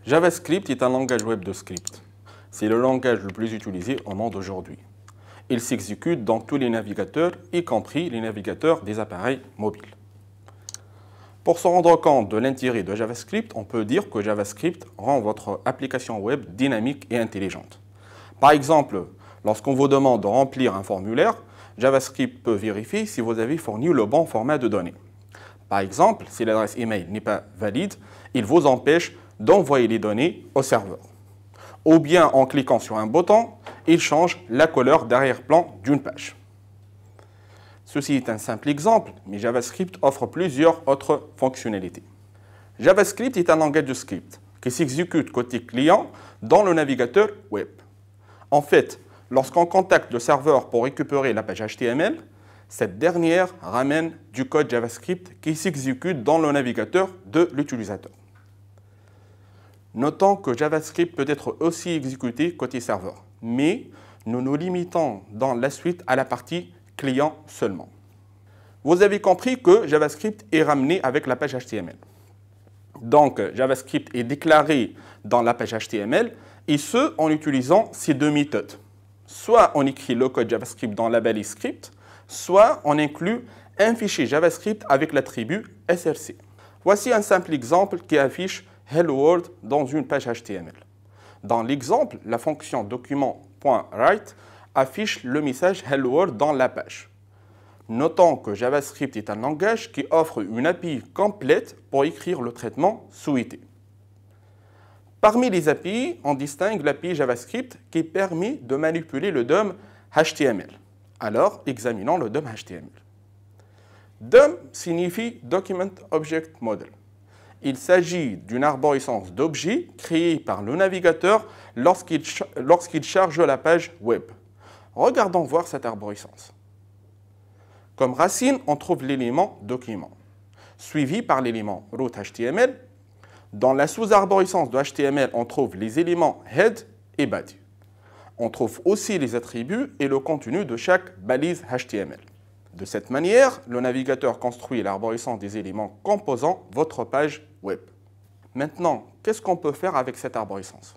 JavaScript est un langage web de script. C'est le langage le plus utilisé au monde aujourd'hui. Il s'exécute dans tous les navigateurs, y compris les navigateurs des appareils mobiles. Pour se rendre compte de l'intérêt de JavaScript, on peut dire que JavaScript rend votre application web dynamique et intelligente. Par exemple, lorsqu'on vous demande de remplir un formulaire, JavaScript peut vérifier si vous avez fourni le bon format de données. Par exemple, si l'adresse email n'est pas valide, il vous empêche d'envoyer les données au serveur. Ou bien en cliquant sur un bouton, il change la couleur d'arrière-plan d'une page. Ceci est un simple exemple, mais JavaScript offre plusieurs autres fonctionnalités. JavaScript est un langage de script qui s'exécute côté client dans le navigateur web. En fait, lorsqu'on contacte le serveur pour récupérer la page HTML, cette dernière ramène du code JavaScript qui s'exécute dans le navigateur de l'utilisateur. Notons que JavaScript peut être aussi exécuté côté serveur, mais nous nous limitons dans la suite à la partie client seulement. Vous avez compris que JavaScript est ramené avec la page HTML. Donc, JavaScript est déclaré dans la page HTML, et ce, en utilisant ces deux méthodes. Soit on écrit le code JavaScript dans la balise script, soit on inclut un fichier JavaScript avec l'attribut src. Voici un simple exemple qui affiche Hello World dans une page HTML. Dans l'exemple, la fonction document.write affiche le message Hello World dans la page. Notons que JavaScript est un langage qui offre une API complète pour écrire le traitement souhaité. Parmi les API, on distingue l'API JavaScript qui permet de manipuler le DOM HTML. Alors, examinons le DOM HTML. DOM signifie Document Object Model. Il s'agit d'une arborescence d'objets créée par le navigateur lorsqu'il charge la page web. Regardons voir cette arborescence. Comme racine, on trouve l'élément document, suivi par l'élément root HTML. Dans la sous-arborescence de HTML, on trouve les éléments head et body. On trouve aussi les attributs et le contenu de chaque balise HTML. De cette manière, le navigateur construit l'arborescence des éléments composant votre page web. Maintenant, qu'est-ce qu'on peut faire avec cette arborescence?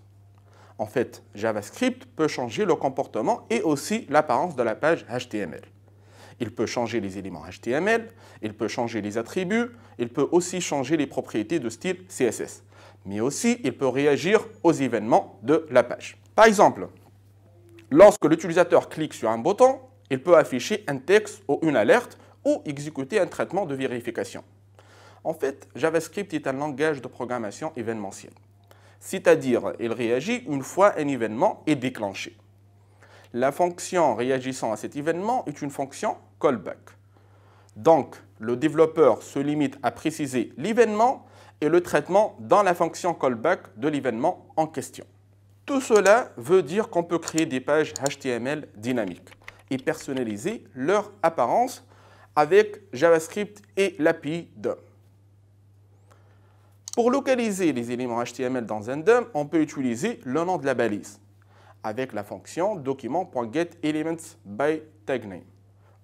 En fait, JavaScript peut changer le comportement et aussi l'apparence de la page HTML. Il peut changer les éléments HTML, il peut changer les attributs, il peut aussi changer les propriétés de style CSS. Mais aussi, il peut réagir aux événements de la page. Par exemple, lorsque l'utilisateur clique sur un bouton, il peut afficher un texte ou une alerte ou exécuter un traitement de vérification. En fait, JavaScript est un langage de programmation événementielle. C'est-à-dire, il réagit une fois un événement est déclenché. La fonction réagissant à cet événement est une fonction callback. Donc, le développeur se limite à préciser l'événement et le traitement dans la fonction callback de l'événement en question. Tout cela veut dire qu'on peut créer des pages HTML dynamiques et personnaliser leur apparence avec JavaScript et l'API DOM. Pour localiser les éléments HTML dans un DOM, on peut utiliser le nom de la balise avec la fonction document.getElementsByTagName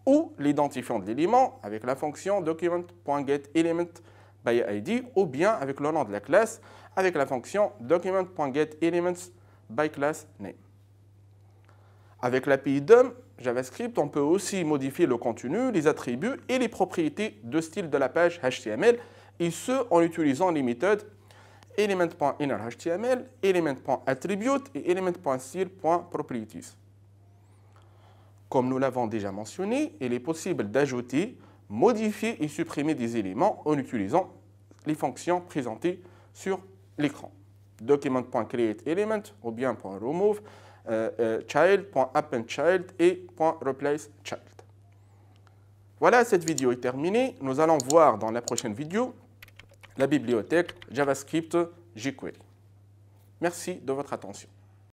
ou l'identifiant de l'élément avec la fonction document.getElementById ou bien avec le nom de la classe avec la fonction document.getElementsByClassName. Avec l'API DOM, JavaScript, on peut aussi modifier le contenu, les attributs et les propriétés de style de la page HTML, et ce en utilisant les méthodes element.innerHTML, element.attribute et element.style.properties. Comme nous l'avons déjà mentionné, il est possible d'ajouter, modifier et supprimer des éléments en utilisant les fonctions présentées sur l'écran. Document.createElement ou bien .remove, child.appendChild et .replaceChild. Voilà, cette vidéo est terminée. Nous allons voir dans la prochaine vidéo la bibliothèque JavaScript jQuery. Merci de votre attention.